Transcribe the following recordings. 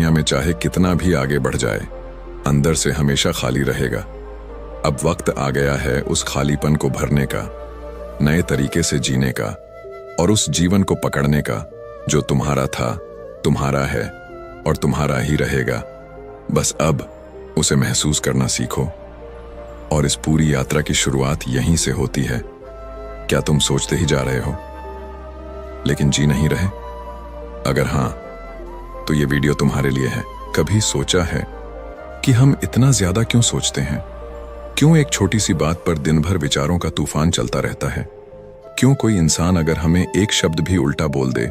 दुनिया में चाहे कितना भी आगे बढ़ जाए, अंदर से हमेशा खाली रहेगा। अब वक्त आ गया है उस खालीपन को भरने का, नए तरीके से जीने का और उस जीवन को पकड़ने का जो तुम्हारा था, तुम्हारा है और तुम्हारा ही रहेगा। बस अब उसे महसूस करना सीखो। और इस पूरी यात्रा की शुरुआत यहीं से होती है। क्या तुम सोचते ही जा रहे हो लेकिन जी नहीं रहे? अगर हां, तो ये वीडियो तुम्हारे लिए है। कभी सोचा है कि हम इतना ज्यादा क्यों सोचते हैं? क्यों एक छोटी सी बात पर दिन भर विचारों का तूफान चलता रहता है? क्यों कोई इंसान अगर हमें एक शब्द भी उल्टा बोल दे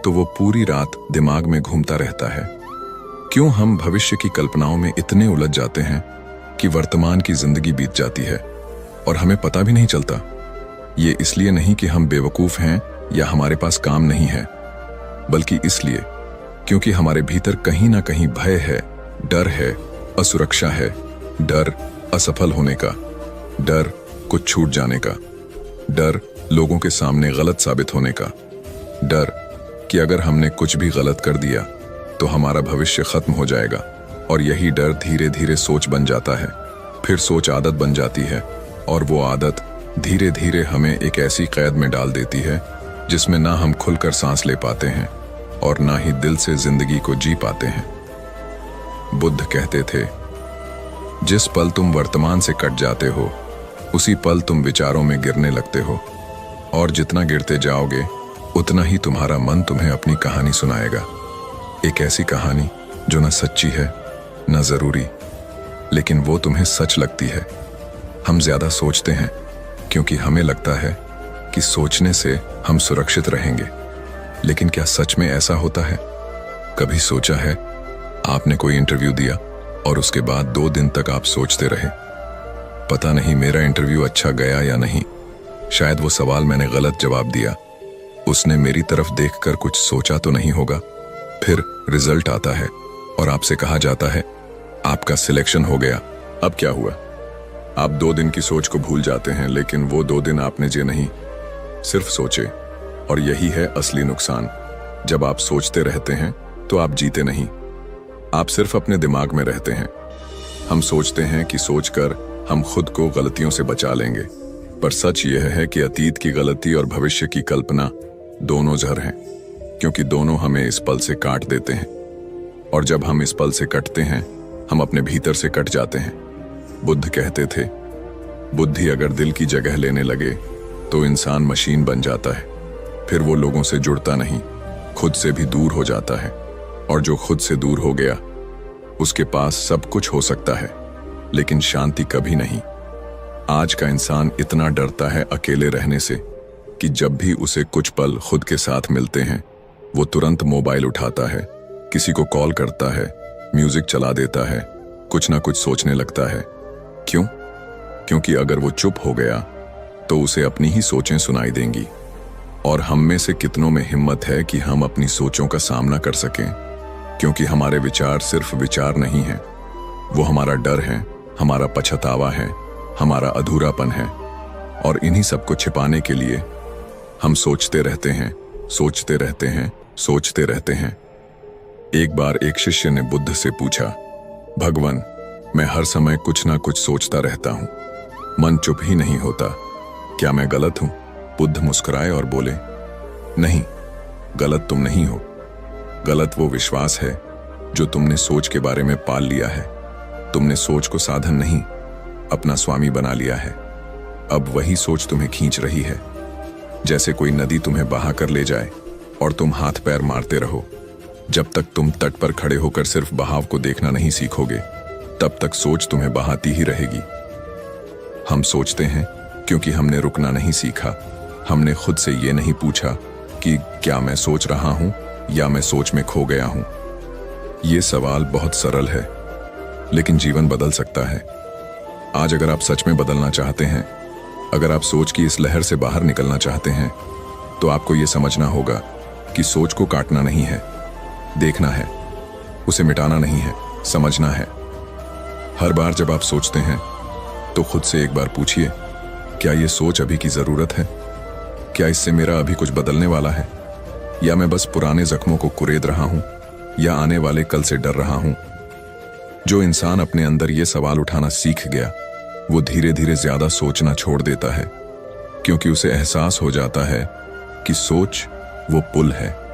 तो वो पूरी रात दिमाग में घूमता रहता है? क्यों हम भविष्य की कल्पनाओं में इतने उलझ जाते हैं कि वर्तमान की जिंदगी बीत जाती है और हमें पता भी नहीं चलता? ये इसलिए नहीं कि हम बेवकूफ हैं या हमारे पास काम नहीं है, बल्कि इसलिए क्योंकि हमारे भीतर कहीं ना कहीं भय है, डर है, असुरक्षा है, डर असफल होने का, डर कुछ छूट जाने का, डर लोगों के सामने गलत साबित होने का, डर कि अगर हमने कुछ भी गलत कर दिया तो हमारा भविष्य खत्म हो जाएगा। और यही डर धीरे धीरे सोच बन जाता है, फिर सोच आदत बन जाती है और वो आदत धीरे धीरे हमें एक ऐसी कैद में डाल देती है जिसमें ना हम खुलकर सांस ले पाते हैं और ना ही दिल से जिंदगी को जी पाते हैं। बुद्ध कहते थे, जिस पल तुम वर्तमान से कट जाते हो उसी पल तुम विचारों में गिरने लगते हो, और जितना गिरते जाओगे उतना ही तुम्हारा मन तुम्हें अपनी कहानी सुनाएगा। एक ऐसी कहानी जो न सच्ची है न जरूरी, लेकिन वो तुम्हें सच लगती है। हम ज्यादा सोचते हैं क्योंकि हमें लगता है कि सोचने से हम सुरक्षित रहेंगे, लेकिन क्या सच में ऐसा होता है? कभी सोचा है आपने कोई इंटरव्यू दिया और उसके बाद 2 दिन तक आप सोचते रहे, पता नहीं मेरा इंटरव्यू अच्छा गया या नहीं, शायद वो सवाल मैंने गलत जवाब दिया, उसने मेरी तरफ देखकर कुछ सोचा तो नहीं होगा। फिर रिजल्ट आता है और आपसे कहा जाता है आपका सिलेक्शन हो गया। अब क्या हुआ? आप 2 दिन की सोच को भूल जाते हैं, लेकिन वो 2 दिन आपने जे नहीं, सिर्फ सोचे। और यही है असली नुकसान। जब आप सोचते रहते हैं तो आप जीते नहीं, आप सिर्फ अपने दिमाग में रहते हैं। हम सोचते हैं कि सोचकर हम खुद को गलतियों से बचा लेंगे, पर सच यह है कि अतीत की गलती और भविष्य की कल्पना दोनों जहर हैं, क्योंकि दोनों हमें इस पल से काट देते हैं। और जब हम इस पल से कटते हैं, हम अपने भीतर से कट जाते हैं। बुद्ध कहते थे, बुद्धि अगर दिल की जगह लेने लगे तो इंसान मशीन बन जाता है। फिर वो लोगों से जुड़ता नहीं, खुद से भी दूर हो जाता है। और जो खुद से दूर हो गया उसके पास सब कुछ हो सकता है, लेकिन शांति कभी नहीं। आज का इंसान इतना डरता है अकेले रहने से कि जब भी उसे कुछ पल खुद के साथ मिलते हैं वो तुरंत मोबाइल उठाता है, किसी को कॉल करता है, म्यूजिक चला देता है, कुछ ना कुछ सोचने लगता है। क्यों? क्योंकि अगर वो चुप हो गया तो उसे अपनी ही सोचें सुनाई देंगी। और हम में से कितनों में हिम्मत है कि हम अपनी सोचों का सामना कर सकें? क्योंकि हमारे विचार सिर्फ विचार नहीं हैं, वो हमारा डर है, हमारा पछतावा है, हमारा अधूरापन है। और इन्हीं सबको छिपाने के लिए हम सोचते रहते हैं, सोचते रहते हैं, सोचते रहते हैं। एक बार एक शिष्य ने बुद्ध से पूछा, भगवान, मैं हर समय कुछ ना कुछ सोचता रहता हूं, मन चुप ही नहीं होता, क्या मैं गलत हूं? बुद्ध मुस्कुराए और बोले, नहीं, गलत तुम नहीं हो। गलत वो विश्वास है जो तुमने सोच के बारे में पाल लिया है। तुमने सोच को साधन नहीं, अपना स्वामी बना लिया है। अब वही सोच तुम्हें खींच रही है। जैसे कोई नदी तुम्हें बहा कर ले जाए और तुम हाथ पैर मारते रहो। जब तक तुम तट पर खड़े होकर सिर्फ बहाव को देखना नहीं सीखोगे, तब तक सोच तुम्हें बहाती ही रहेगी। हम सोचते हैं क्योंकि हमने रुकना नहीं सीखा। हमने खुद से ये नहीं पूछा कि क्या मैं सोच रहा हूं या मैं सोच में खो गया हूं। ये सवाल बहुत सरल है, लेकिन जीवन बदल सकता है। आज अगर आप सच में बदलना चाहते हैं, अगर आप सोच की इस लहर से बाहर निकलना चाहते हैं, तो आपको ये समझना होगा कि सोच को काटना नहीं है, देखना है, उसे मिटाना नहीं है, समझना है। हर बार जब आप सोचते हैं तो खुद से एक बार पूछिए, क्या ये सोच अभी की जरूरत है? क्या इससे मेरा अभी कुछ बदलने वाला है, या मैं बस पुराने जख्मों को कुरेद रहा हूं? या आने वाले कल से डर रहा हूं? जो इंसान अपने अंदर ये सवाल उठाना सीख गया, वो धीरे धीरे ज्यादा सोचना छोड़ देता है, क्योंकि उसे एहसास हो जाता है कि सोच वो पुल है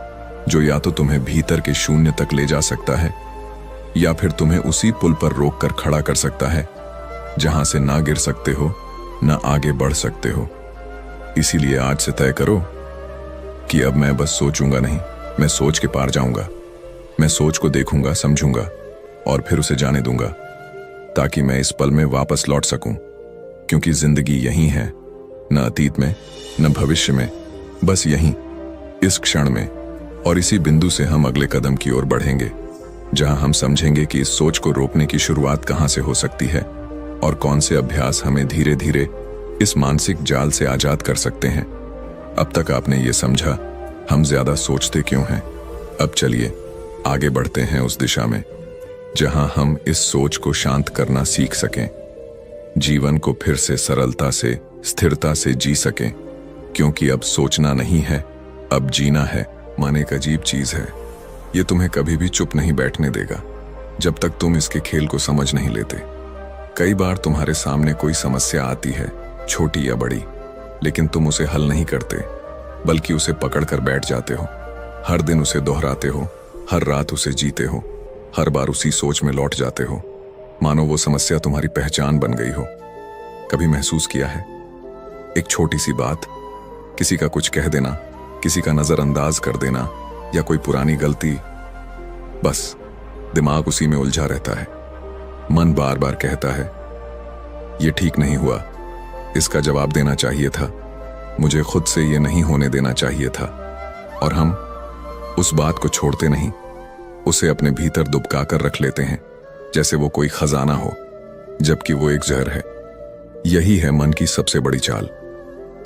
जो या तो तुम्हें भीतर के शून्य तक ले जा सकता है या फिर तुम्हें उसी पुल पर रोक कर खड़ा कर सकता है जहां से ना गिर सकते हो ना आगे बढ़ सकते हो। इसीलिए आज से तय करो कि अब मैं बस सोचूंगा नहीं, मैं सोच के पार जाऊंगा। मैं सोच को देखूंगा, समझूंगा और फिर उसे जाने दूंगा, ताकि मैं इस पल में वापस लौट सकूं। क्योंकि जिंदगी यहीं है, न अतीत में न भविष्य में, बस यहीं, इस क्षण में। और इसी बिंदु से हम अगले कदम की ओर बढ़ेंगे, जहां हम समझेंगे कि इस सोच को रोकने की शुरुआत कहां से हो सकती है और कौन से अभ्यास हमें धीरे धीरे इस मानसिक जाल से आजाद कर सकते हैं। अब तक आपने ये समझा हम ज्यादा सोचते क्यों हैं। अब चलिए आगे बढ़ते हैं उस दिशा में जहां हम इस सोच को शांत करना सीख सकें, जीवन को फिर से सरलता से, स्थिरता से जी सकें। क्योंकि अब सोचना नहीं है, अब जीना है। मन एक अजीब चीज है, ये तुम्हें कभी भी चुप नहीं बैठने देगा जब तक तुम इसके खेल को समझ नहीं लेते। कई बार तुम्हारे सामने कोई समस्या आती है, छोटी या बड़ी, लेकिन तुम उसे हल नहीं करते, बल्कि उसे पकड़ कर बैठ जाते हो। हर दिन उसे दोहराते हो, हर रात उसे जीते हो, हर बार उसी सोच में लौट जाते हो, मानो वो समस्या तुम्हारी पहचान बन गई हो। कभी महसूस किया है, एक छोटी सी बात, किसी का कुछ कह देना, किसी का नजरअंदाज कर देना या कोई पुरानी गलती, बस दिमाग उसी में उलझा रहता है। मन बार बार कहता है, ये ठीक नहीं हुआ, इसका जवाब देना चाहिए था, मुझे खुद से ये नहीं होने देना चाहिए था। और हम उस बात को छोड़ते नहीं, उसे अपने भीतर दुबका कर रख लेते हैं जैसे वो कोई खजाना हो, जबकि वो एक जहर है। यही है मन की सबसे बड़ी चाल।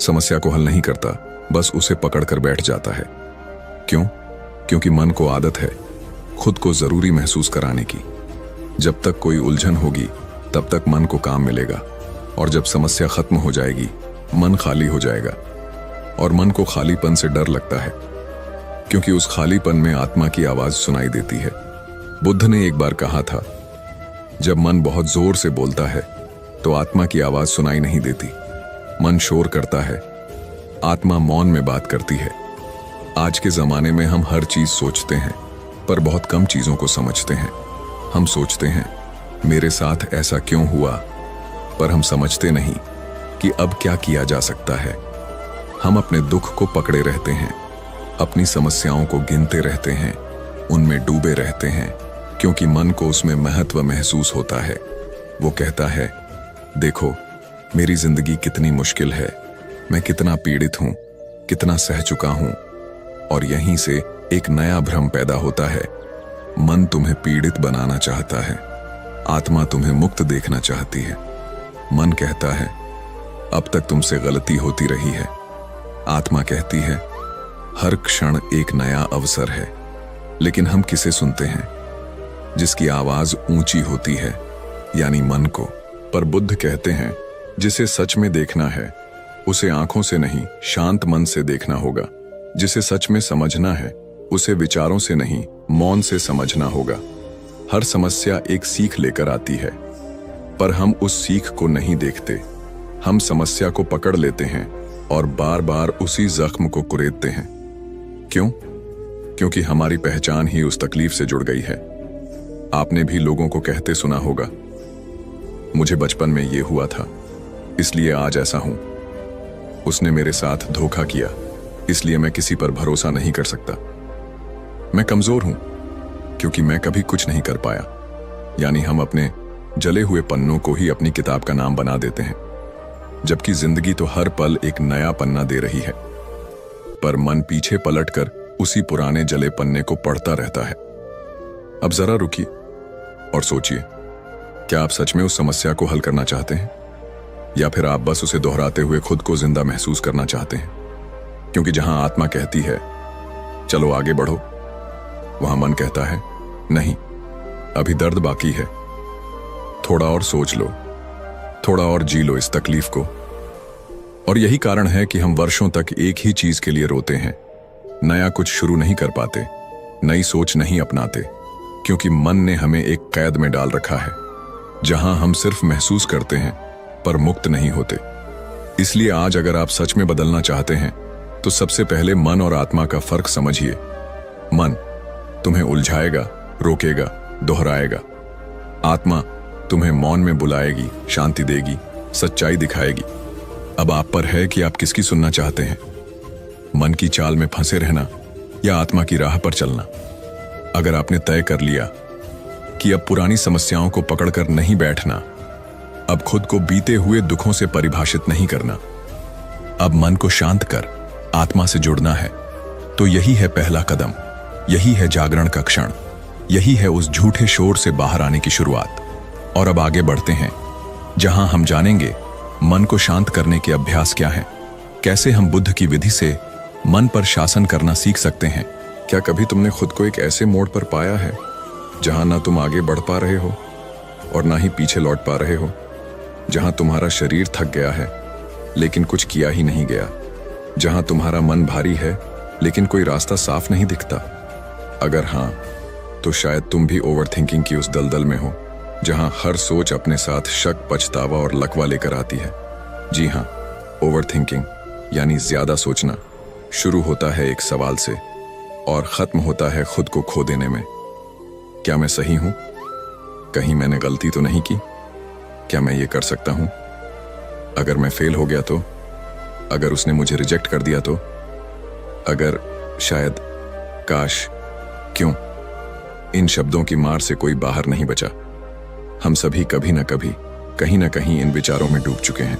समस्या को हल नहीं करता, बस उसे पकड़कर बैठ जाता है। क्यों? क्योंकि मन को आदत है खुद को जरूरी महसूस कराने की। जब तक कोई उलझन होगी तब तक मन को काम मिलेगा, और जब समस्या खत्म हो जाएगी मन खाली हो जाएगा। और मन को खालीपन से डर लगता है, क्योंकि उस खालीपन में आत्मा की आवाज सुनाई देती है। बुद्ध ने एक बार कहा था, जब मन बहुत जोर से बोलता है तो आत्मा की आवाज सुनाई नहीं देती। मन शोर करता है, आत्मा मौन में बात करती है। आज के जमाने में हम हर चीज सोचते हैं, पर बहुत कम चीजों को समझते हैं। हम सोचते हैं, मेरे साथ ऐसा क्यों हुआ, पर हम समझते नहीं कि अब क्या किया जा सकता है। हम अपने दुख को पकड़े रहते हैं, अपनी समस्याओं को गिनते रहते हैं, उनमें डूबे रहते हैं, क्योंकि मन को उसमें महत्व महसूस होता है। वो कहता है, देखो मेरी जिंदगी कितनी मुश्किल है, मैं कितना पीड़ित हूं, कितना सह चुका हूं। और यहीं से एक नया भ्रम पैदा होता है। मन तुम्हें पीड़ित बनाना चाहता है, आत्मा तुम्हें मुक्त देखना चाहती है। मन कहता है, अब तक तुमसे गलती होती रही है। आत्मा कहती है, हर क्षण एक नया अवसर है। लेकिन हम किसे सुनते हैं? जिसकी आवाज ऊंची होती है, यानी मन को। पर बुद्ध कहते हैं, जिसे सच में देखना है उसे आंखों से नहीं, शांत मन से देखना होगा। जिसे सच में समझना है उसे विचारों से नहीं, मौन से समझना होगा। हर समस्या एक सीख लेकर आती है, पर हम उस सीख को नहीं देखते। हम समस्या को पकड़ लेते हैं और बार बार उसी जख्म को कुरेदते हैं। क्यों? क्योंकि हमारी पहचान ही उस तकलीफ से जुड़ गई है। आपने भी लोगों को कहते सुना होगा, मुझे बचपन में ये हुआ था, इसलिए आज ऐसा हूं। उसने मेरे साथ धोखा किया, इसलिए मैं किसी पर भरोसा नहीं कर सकता। मैं कमजोर हूं क्योंकि मैं कभी कुछ नहीं कर पाया। यानी हम अपने जले हुए पन्नों को ही अपनी किताब का नाम बना देते हैं, जबकि जिंदगी तो हर पल एक नया पन्ना दे रही है। पर मन पीछे पलटकर उसी पुराने जले पन्ने को पढ़ता रहता है। अब जरा रुकिए और सोचिए, क्या आप सच में उस समस्या को हल करना चाहते हैं, या फिर आप बस उसे दोहराते हुए खुद को जिंदा महसूस करना चाहते हैं? क्योंकि जहां आत्मा कहती है चलो आगे बढ़ो, वहां मन कहता है नहीं, अभी दर्द बाकी है, थोड़ा और सोच लो, थोड़ा और जी लो इस तकलीफ को। और यही कारण है कि हम वर्षों तक एक ही चीज के लिए रोते हैं, नया कुछ शुरू नहीं कर पाते, नई सोच नहीं अपनाते। क्योंकि मन ने हमें एक कैद में डाल रखा है, जहां हम सिर्फ महसूस करते हैं पर मुक्त नहीं होते। इसलिए आज अगर आप सच में बदलना चाहते हैं तो सबसे पहले मन और आत्मा का फर्क समझिए। मन तुम्हें उलझाएगा, रोकेगा, दोहराएगा। आत्मा तुम्हें मौन में बुलाएगी, शांति देगी, सच्चाई दिखाएगी। अब आप पर है कि आप किसकी सुनना चाहते हैं, मन की चाल में फंसे रहना या आत्मा की राह पर चलना। अगर आपने तय कर लिया कि अब पुरानी समस्याओं को पकड़कर नहीं बैठना, अब खुद को बीते हुए दुखों से परिभाषित नहीं करना, अब मन को शांत कर आत्मा से जुड़ना है, तो यही है पहला कदम, यही है जागरण का क्षण, यही है उस झूठे शोर से बाहर आने की शुरुआत। और अब आगे बढ़ते हैं, जहां हम जानेंगे मन को शांत करने के अभ्यास क्या हैं, कैसे हम बुद्ध की विधि से मन पर शासन करना सीख सकते हैं। क्या कभी तुमने खुद को एक ऐसे मोड़ पर पाया है जहां ना तुम आगे बढ़ पा रहे हो और ना ही पीछे लौट पा रहे हो, जहां तुम्हारा शरीर थक गया है लेकिन कुछ किया ही नहीं गया, जहां तुम्हारा मन भारी है लेकिन कोई रास्ता साफ नहीं दिखता? अगर हां, तो शायद तुम भी ओवरथिंकिंग की उस दलदल में हो जहां हर सोच अपने साथ शक, पछतावा और लकवा लेकर आती है। जी हां, ओवरथिंकिंग यानी ज्यादा सोचना शुरू होता है एक सवाल से और खत्म होता है खुद को खो देने में। क्या मैं सही हूं? कहीं मैंने गलती तो नहीं की? क्या मैं ये कर सकता हूं? अगर मैं फेल हो गया तो? अगर उसने मुझे रिजेक्ट कर दिया तो? अगर, शायद, काश, क्यों? इन शब्दों की मार से कोई बाहर नहीं बचा। हम सभी कभी ना कभी, कहीं ना कहीं इन विचारों में डूब चुके हैं।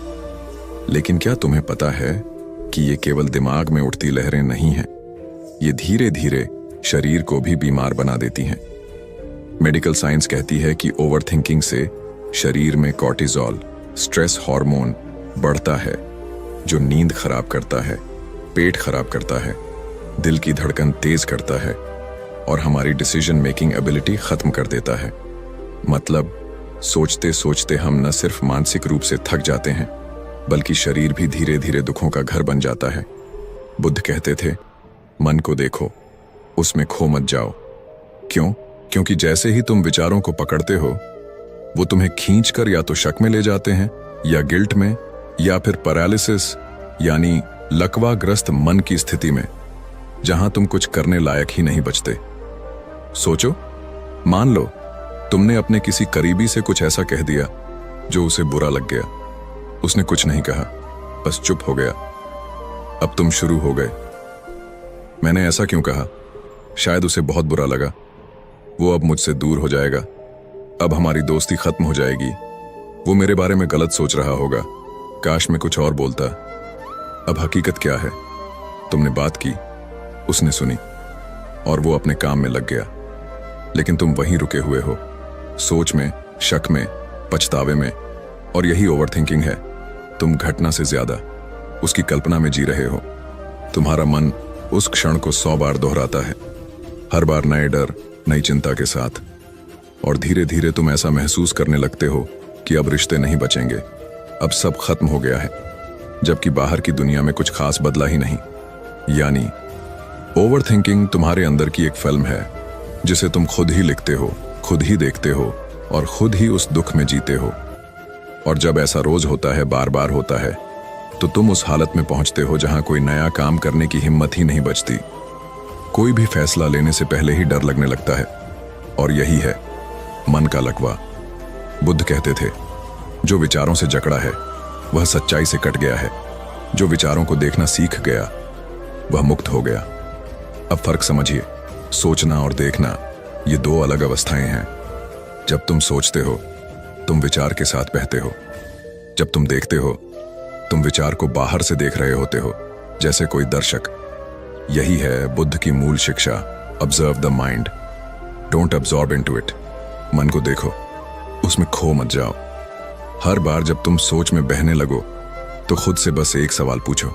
लेकिन क्या तुम्हें पता है कि ये केवल दिमाग में उठती लहरें नहीं हैं, ये धीरे धीरे शरीर को भी बीमार बना देती हैं। मेडिकल साइंस कहती है कि ओवरथिंकिंग से शरीर में कॉर्टिसोल, स्ट्रेस हार्मोन बढ़ता है, जो नींद खराब करता है, पेट खराब करता है, दिल की धड़कन तेज करता है और हमारी डिसीजन मेकिंग एबिलिटी खत्म कर देता है। मतलब सोचते सोचते हम न सिर्फ मानसिक रूप से थक जाते हैं, बल्कि शरीर भी धीरे धीरे दुखों का घर बन जाता है। बुद्ध कहते थे, मन को देखो, उसमें खो मत जाओ। क्यों? क्योंकि जैसे ही तुम विचारों को पकड़ते हो, वो तुम्हें खींचकर या तो शक में ले जाते हैं, या गिल्ट में, या फिर पैरालिसिस यानी लकवाग्रस्त मन की स्थिति में, जहां तुम कुछ करने लायक ही नहीं बचते। सोचो, मान लो तुमने अपने किसी करीबी से कुछ ऐसा कह दिया जो उसे बुरा लग गया। उसने कुछ नहीं कहा, बस चुप हो गया। अब तुम शुरू हो गए, मैंने ऐसा क्यों कहा? शायद उसे बहुत बुरा लगा, वो अब मुझसे दूर हो जाएगा, अब हमारी दोस्ती खत्म हो जाएगी, वो मेरे बारे में गलत सोच रहा होगा, काश मैं कुछ और बोलता। अब हकीकत क्या है? तुमने बात की, उसने सुनी और वो अपने काम में लग गया, लेकिन तुम वहीं रुके हुए हो, सोच में, शक में, पछतावे में। और यही ओवरथिंकिंग है। तुम घटना से ज्यादा उसकी कल्पना में जी रहे हो। तुम्हारा मन उस क्षण को 100 बार दोहराता है, हर बार नए डर, नई चिंता के साथ। और धीरे धीरे तुम ऐसा महसूस करने लगते हो कि अब रिश्ते नहीं बचेंगे, अब सब खत्म हो गया है, जबकि बाहर की दुनिया में कुछ खास बदला ही नहीं। यानी ओवरथिंकिंग तुम्हारे अंदर की एक फिल्म है जिसे तुम खुद ही लिखते हो, खुद ही देखते हो और खुद ही उस दुख में जीते हो। और जब ऐसा रोज होता है, बार बार होता है, तो तुम उस हालत में पहुंचते हो जहां कोई नया काम करने की हिम्मत ही नहीं बचती। कोई भी फैसला लेने से पहले ही डर लगने लगता है। और यही है मन का लकवा। बुद्ध कहते थे, जो विचारों से जकड़ा है वह सच्चाई से कट गया है, जो विचारों को देखना सीख गया वह मुक्त हो गया। अब फर्क समझिए, सोचना और देखना ये 2 अलग अवस्थाएं हैं। जब तुम सोचते हो तुम विचार के साथ बहते हो, जब तुम देखते हो तुम विचार को बाहर से देख रहे होते हो, जैसे कोई दर्शक। यही है बुद्ध की मूल शिक्षा, observe the mind, don't absorb into it. मन को देखो, उसमें खो मत जाओ। हर बार जब तुम सोच में बहने लगो तो खुद से बस एक सवाल पूछो,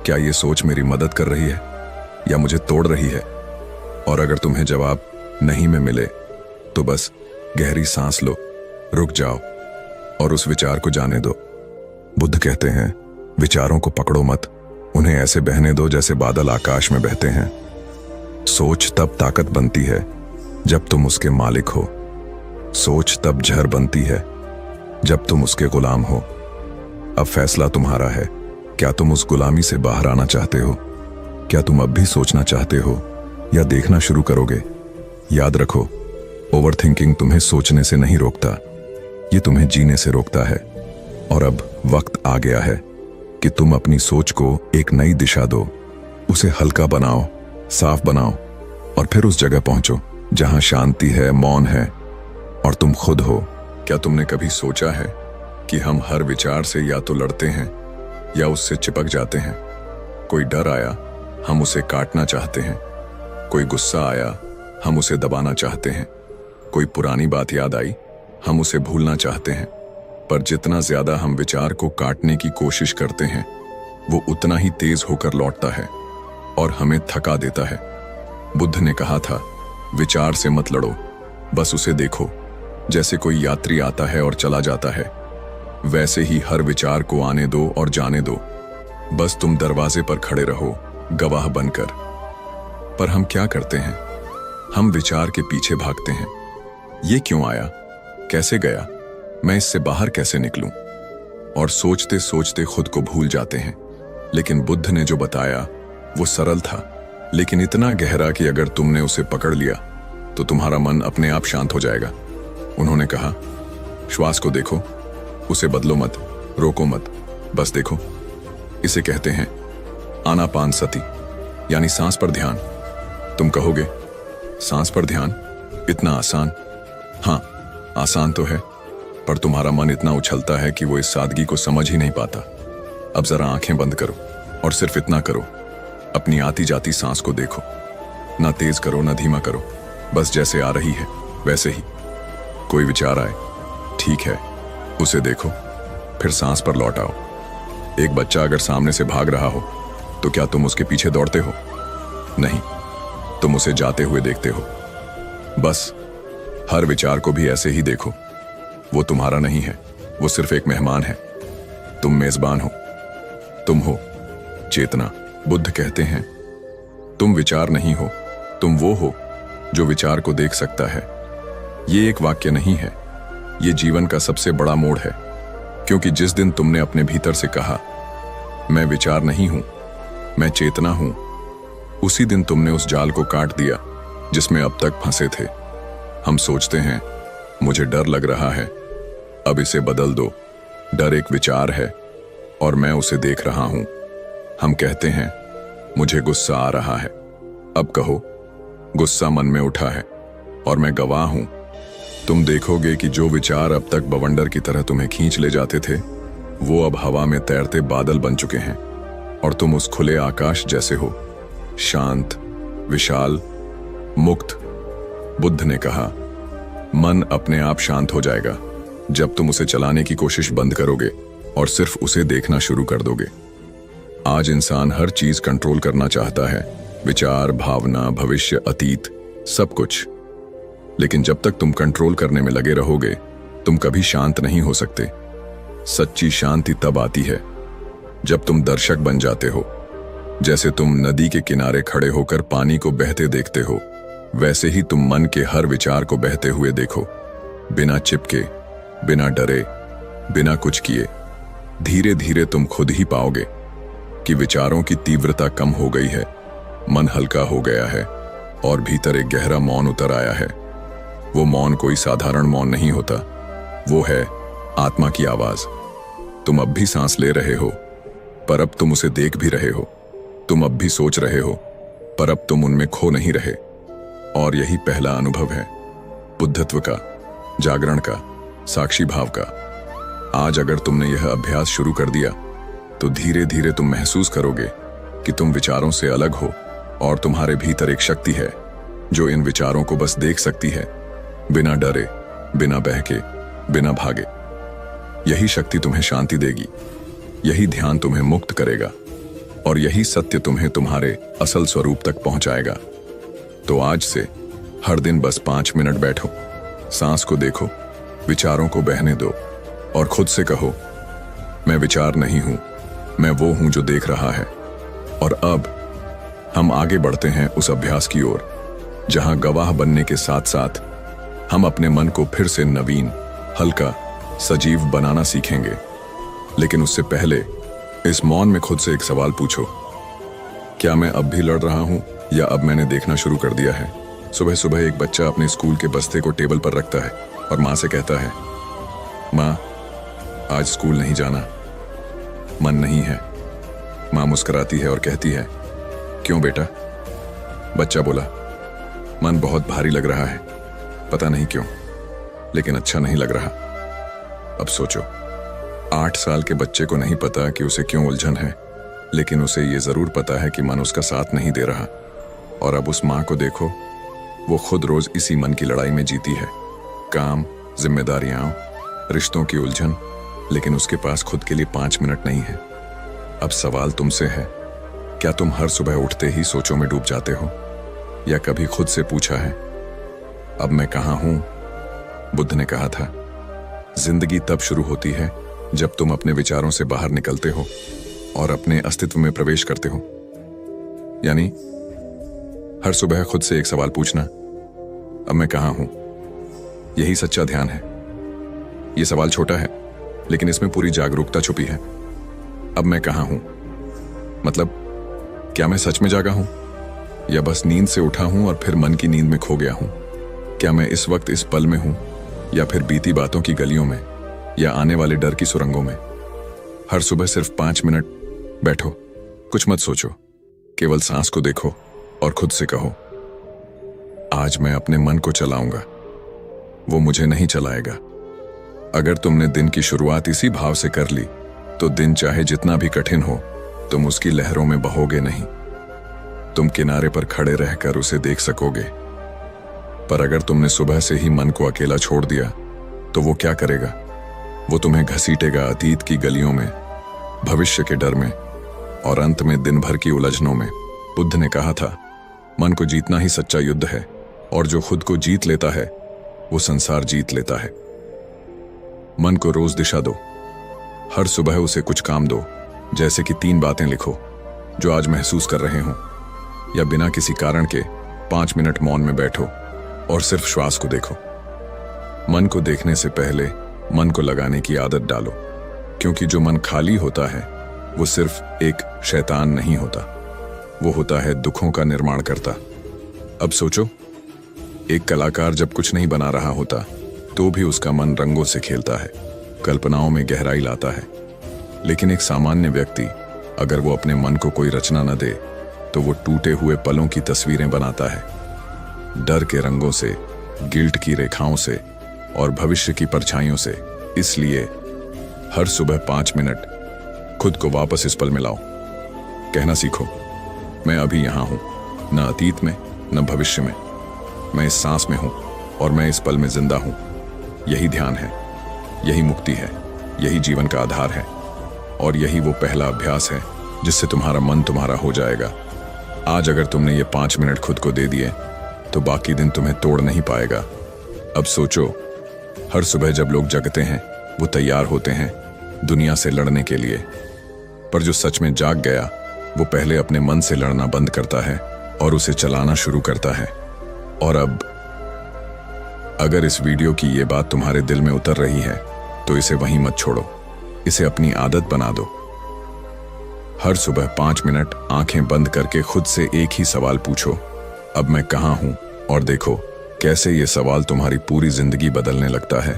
क्या ये सोच मेरी मदद कर रही है या मुझे तोड़ रही है? और अगर तुम्हें जवाब नहीं में मिले तो बस गहरी सांस लो, रुक जाओ और उस विचार को जाने दो। बुद्ध कहते हैं, विचारों को पकड़ो मत, उन्हें ऐसे बहने दो जैसे बादल आकाश में बहते हैं। सोच तब ताकत बनती है जब तुम उसके मालिक हो। सोच तब जहर बनती है जब तुम उसके गुलाम हो। अब फैसला तुम्हारा है, क्या तुम उस गुलामी से बाहर आना चाहते हो? क्या तुम अब भी सोचना चाहते हो या देखना शुरू करोगे? याद रखो, ओवरथिंकिंग तुम्हें सोचने से नहीं रोकता, ये तुम्हें जीने से रोकता है। और अब वक्त आ गया है कि तुम अपनी सोच को एक नई दिशा दो, उसे हल्का बनाओ, साफ बनाओ और फिर उस जगह पहुंचो जहां शांति है, मौन है और तुम खुद हो। क्या तुमने कभी सोचा है कि हम हर विचार से या तो लड़ते हैं या उससे चिपक जाते हैं? कोई डर आया, हम उसे काटना चाहते हैं। कोई गुस्सा आया, हम उसे दबाना चाहते हैं। कोई पुरानी बात याद आई, हम उसे भूलना चाहते हैं। पर जितना ज्यादा हम विचार को काटने की कोशिश करते हैं, वो उतना ही तेज होकर लौटता है और हमें थका देता है। बुद्ध ने कहा था, विचार से मत लड़ो, बस उसे देखो। जैसे कोई यात्री आता है और चला जाता है, वैसे ही हर विचार को आने दो और जाने दो। बस तुम दरवाजे पर खड़े रहो, गवाह बनकर। पर हम क्या करते हैं? हम विचार के पीछे भागते हैं। ये क्यों आया? कैसे गया? मैं इससे बाहर कैसे निकलूं? और सोचते सोचते खुद को भूल जाते हैं। लेकिन बुद्ध ने जो बताया वो सरल था, लेकिन इतना गहरा कि अगर तुमने उसे पकड़ लिया तो तुम्हारा मन अपने आप शांत हो जाएगा। उन्होंने कहा, श्वास को देखो, उसे बदलो मत, रोको मत, बस देखो। इसे कहते हैं आनापान सती, यानी सांस पर ध्यान। तुम कहोगे, सांस पर ध्यान इतना आसान? हाँ, आसान तो है, पर तुम्हारा मन इतना उछलता है कि वो इस सादगी को समझ ही नहीं पाता। अब जरा आंखें बंद करो और सिर्फ इतना करो, अपनी आती जाती सांस को देखो। ना तेज करो ना धीमा करो, बस जैसे आ रही है वैसे ही। कोई विचार आए, ठीक है, उसे देखो, फिर सांस पर लौट आओ। एक बच्चा अगर सामने से भाग रहा हो तो क्या तुम उसके पीछे दौड़ते हो? नहीं, तुम उसे जाते हुए देखते हो। बस हर विचार को भी ऐसे ही देखो। वो तुम्हारा नहीं है, वो सिर्फ एक मेहमान है। तुम मेजबान हो, तुम हो चेतना। बुद्ध कहते हैं, तुम विचार नहीं हो, तुम वो हो जो विचार को देख सकता है। ये एक वाक्य नहीं है, ये जीवन का सबसे बड़ा मोड़ है। क्योंकि जिस दिन तुमने अपने भीतर से कहा, मैं विचार नहीं हूं, मैं चेतना हूं, उसी दिन तुमने उस जाल को काट दिया जिसमें अब तक फंसे थे। हम सोचते हैं, मुझे डर लग रहा है, अब इसे बदल दो। डर एक विचार है और मैं उसे देख रहा हूं। हम कहते हैं, मुझे गुस्सा आ रहा है, अब कहो, गुस्सा मन में उठा है और मैं गवाह हूं। तुम देखोगे कि जो विचार अब तक बवंडर की तरह तुम्हें खींच ले जाते थे, वो अब हवा में तैरते बादल बन चुके हैं और तुम उस खुले आकाश जैसे हो, शांत, विशाल, मुक्त। बुद्ध ने कहा, मन अपने आप शांत हो जाएगा जब तुम उसे चलाने की कोशिश बंद करोगे और सिर्फ उसे देखना शुरू कर दोगे। आज इंसान हर चीज कंट्रोल करना चाहता है, विचार, भावना, भविष्य, अतीत, सब कुछ। लेकिन जब तक तुम कंट्रोल करने में लगे रहोगे, तुम कभी शांत नहीं हो सकते। सच्ची शांति तब आती है जब तुम दर्शक बन जाते हो। जैसे तुम नदी के किनारे खड़े होकर पानी को बहते देखते हो, वैसे ही तुम मन के हर विचार को बहते हुए देखो, बिना चिपके, बिना डरे, बिना कुछ किए। धीरे धीरे तुम खुद ही पाओगे कि विचारों की तीव्रता कम हो गई है, मन हल्का हो गया है और भीतर एक गहरा मौन उतर आया है। वो मौन कोई साधारण मौन नहीं होता, वो है आत्मा की आवाज। तुम अब भी सांस ले रहे हो, पर अब तुम उसे देख भी रहे हो। तुम अब भी सोच रहे हो, पर अब तुम उनमें खो नहीं रहे। और यही पहला अनुभव है बुद्धत्व का, जागरण का, साक्षी भाव का। आज अगर तुमने यह अभ्यास शुरू कर दिया तो धीरे धीरे तुम महसूस करोगे कि तुम विचारों से अलग हो और तुम्हारे भीतर एक शक्ति है जो इन विचारों को बस देख सकती है, बिना डरे, बिना बहके, बिना भागे। यही शक्ति तुम्हें शांति देगी, यही ध्यान तुम्हें मुक्त करेगा और यही सत्य तुम्हें तुम्हारे असल स्वरूप तक पहुंचाएगा। तो आज से हर दिन बस 5 मिनट बैठो, सांस को देखो, विचारों को बहने दो और खुद से कहो, मैं विचार नहीं हूं, मैं वो हूं जो देख रहा है। और अब हम आगे बढ़ते हैं उस अभ्यास की ओर जहां गवाह बनने के साथ साथ हम अपने मन को फिर से नवीन, हल्का, सजीव बनाना सीखेंगे। लेकिन उससे पहले इस मौन में खुद से एक सवाल पूछो, क्या मैं अब भी लड़ रहा हूं या अब मैंने देखना शुरू कर दिया है? सुबह सुबह एक बच्चा अपने स्कूल के बस्ते को टेबल पर रखता है और माँ से कहता है, माँ आज स्कूल नहीं जाना, मन नहीं है। माँ मुस्कुराती है और कहती है, क्यों बेटा? बच्चा बोला, मन बहुत भारी लग रहा है, पता नहीं क्यों, लेकिन अच्छा नहीं लग रहा। अब सोचो, 8 साल के बच्चे को नहीं पता कि उसे क्यों उलझन है, लेकिन उसे ये जरूर पता है कि मन उसका साथ नहीं दे रहा। और अब उस माँ को देखो, वो खुद रोज इसी मन की लड़ाई में जीती है। काम, जिम्मेदारियां, रिश्तों की उलझन, लेकिन उसके पास खुद के लिए 5 मिनट नहीं है। अब सवाल तुमसे है, क्या तुम हर सुबह उठते ही सोचों में डूब जाते हो, या कभी खुद से पूछा है, अब मैं कहाँ हूं? बुद्ध ने कहा था, जिंदगी तब शुरू होती है जब तुम अपने विचारों से बाहर निकलते हो और अपने अस्तित्व में प्रवेश करते हो। यानी हर सुबह खुद से एक सवाल पूछना, अब मैं कहाँ हूं? यही सच्चा ध्यान है। यह सवाल छोटा है, लेकिन इसमें पूरी जागरूकता छुपी है। अब मैं कहाँ हूं? मतलब, क्या मैं सच में जागा हूं, या बस नींद से उठा हूं और फिर मन की नींद में खो गया हूं? क्या मैं इस वक्त इस पल में हूं, या फिर बीती बातों की गलियों में, या आने वाले डर की सुरंगों में? हर सुबह सिर्फ 5 मिनट बैठो, कुछ मत सोचो, केवल सांस को देखो और खुद से कहो, आज मैं अपने मन को चलाऊंगा, वो मुझे नहीं चलाएगा। अगर तुमने दिन की शुरुआत इसी भाव से कर ली, तो दिन चाहे जितना भी कठिन हो, तुम उसकी लहरों में बहोगे नहीं। तुम किनारे पर खड़े रहकर उसे देख सकोगे। पर अगर तुमने सुबह से ही मन को अकेला छोड़ दिया, तो वो क्या करेगा? वो तुम्हें घसीटेगा अतीत की गलियों में, भविष्य के डर में, और अंत में दिन भर की उलझनों में। बुद्ध ने कहा था, मन को जीतना ही सच्चा युद्ध है, और जो खुद को जीत लेता है वो संसार जीत लेता है। मन को रोज दिशा दो। हर सुबह उसे कुछ काम दो, जैसे कि 3 बातें लिखो जो आज महसूस कर रहे हो, या बिना किसी कारण के 5 मिनट मौन में बैठो और सिर्फ श्वास को देखो। मन को देखने से पहले मन को लगाने की आदत डालो, क्योंकि जो मन खाली होता है वो सिर्फ एक शैतान नहीं होता, वो होता है दुखों का निर्माण करता। अब सोचो, एक कलाकार जब कुछ नहीं बना रहा होता तो भी उसका मन रंगों से खेलता है, कल्पनाओं में गहराई लाता है। लेकिन एक सामान्य व्यक्ति अगर वो अपने मन को कोई रचना न दे, तो वो टूटे हुए पलों की तस्वीरें बनाता है, डर के रंगों से, गिल्ट की रेखाओं से और भविष्य की परछाइयों से। इसलिए हर सुबह 5 मिनट खुद को वापस इस पल में लाओ। कहना सीखो, मैं अभी यहां हूं, न अतीत में न भविष्य में, मैं इस सांस में हूं और मैं इस पल में जिंदा हूं। यही ध्यान है, यही मुक्ति है, यही जीवन का आधार है, और यही वो पहला अभ्यास है जिससे तुम्हारा मन तुम्हारा हो जाएगा। आज अगर तुमने ये 5 मिनट खुद को दे दिए, तो बाकी दिन तुम्हें तोड़ नहीं पाएगा। अब सोचो, हर सुबह जब लोग जगते हैं, वो तैयार होते हैं दुनिया से लड़ने के लिए, पर जो सच में जाग गया, वो पहले अपने मन से लड़ना बंद करता है और उसे चलाना शुरू करता है। और अब अगर इस वीडियो की ये बात तुम्हारे दिल में उतर रही है, तो इसे वहीं मत छोड़ो, इसे अपनी आदत बना दो। हर सुबह 5 मिनट आंखें बंद करके खुद से एक ही सवाल पूछो, अब मैं कहाँ हूं? और देखो कैसे ये सवाल तुम्हारी पूरी जिंदगी बदलने लगता है।